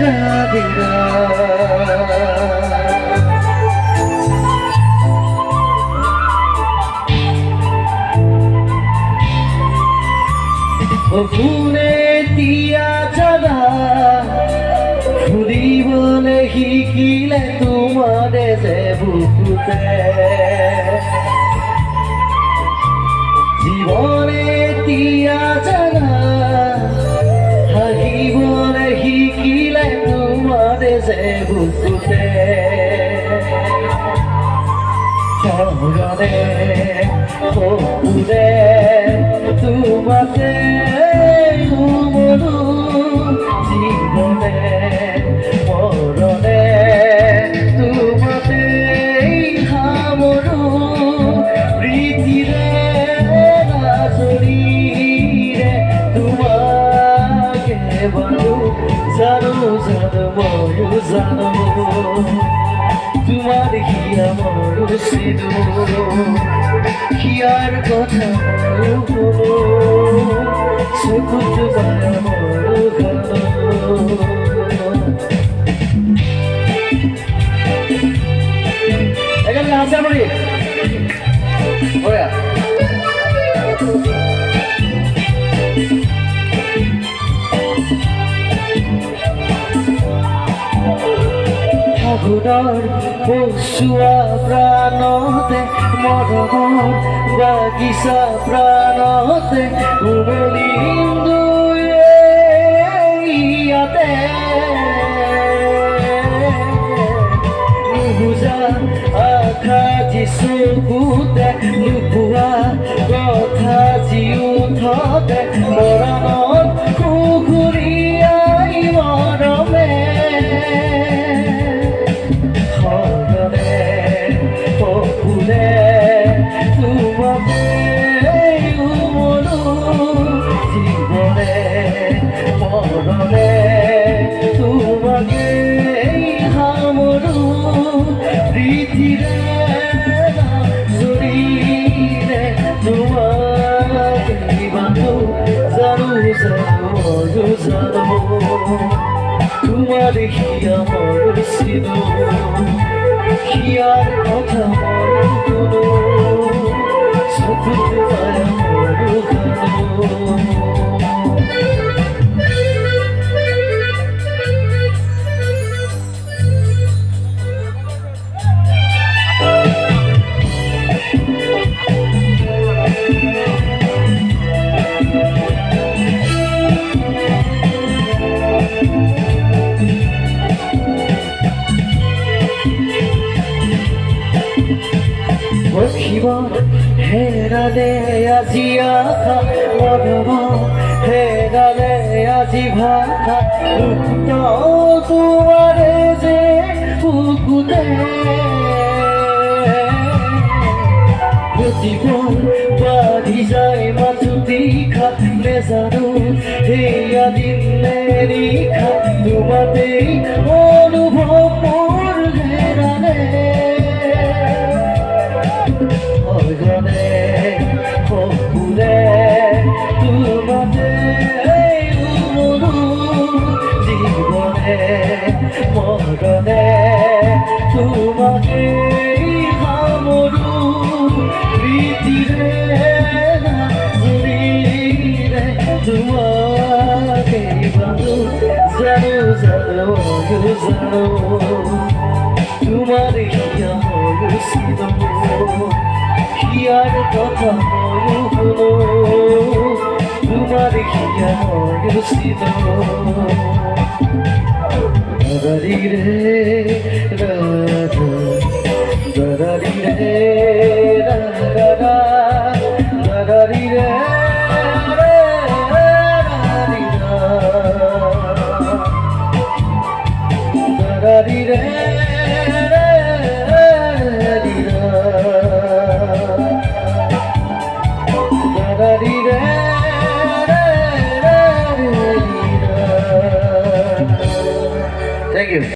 দেখা দিলা ফুলে দিয়া জানা ফুৰিবলৈ শিকিলে তোমাৰে যে বুকুতে জীৱনে দিয়া জানা হাঁহিবলৈ শিকিলে তোমাৰে যে বুকুতে সৰলে সপোনে তোমাতে মনো জীৱনে মৰণে তোমাতে সামৰো প্ৰীতিৰে নাজৰিৰে তোমাকে বাৰু জানো জানো ময়ো জানো তোমার হিয়া মরু সিধু হিয়ার কথা মরু সুকুত বায়া মরু গানো এখানে হাসা পড়ি ওয়া ফাগুনৰ বসুৱা প্ৰাণতে মৰমৰ বাগিচা প্ৰাণতে উমলি ইয়াতে নুবুজা আশা যি চকুতে নুপুৱা কথা যি উঠতে মৰণত কুকুৰিয়াই মৰমে তোমাকে মনো জীবনে মৰণে তোমাকে সামৰো প্ৰীতিৰে জৰিৰে তোমাকে বান্ধো জানো জানো ময়ো জানো তোমাৰ হিয়া মোৰ চিনো হিয়াৰ কথা মৰু কোনো সুকুত বায়া মৰু গানো শিৱৰ হেৰালে আজি আশা মৰমৰ হেৰালে আজি ভাষা উক্ত তোমাৰে যে বুকুতে প্ৰতিপল বাঢ়ি যায় মাথোঁ খা নেজানো সেয়া দিন নে নিশা তোমাতেই অনুভৱ মোৰ হেৰালে অগনে সপোনে তোমাতে মনো জীৱনে মৰণে তোমাকে সামৰো প্ৰীতিৰে নাজৰিৰে তোমাকে বান্ধো জানো জানো ময়ো জানো তোমাৰ হিয়া ময়ো চিনো হিয়াৰ কথা ময়ো শুনো তোমাৰ হিয়া ময়ো চিনো দাদাৰি ৰে ৰাধা দাদাৰি ৰে ৰাধা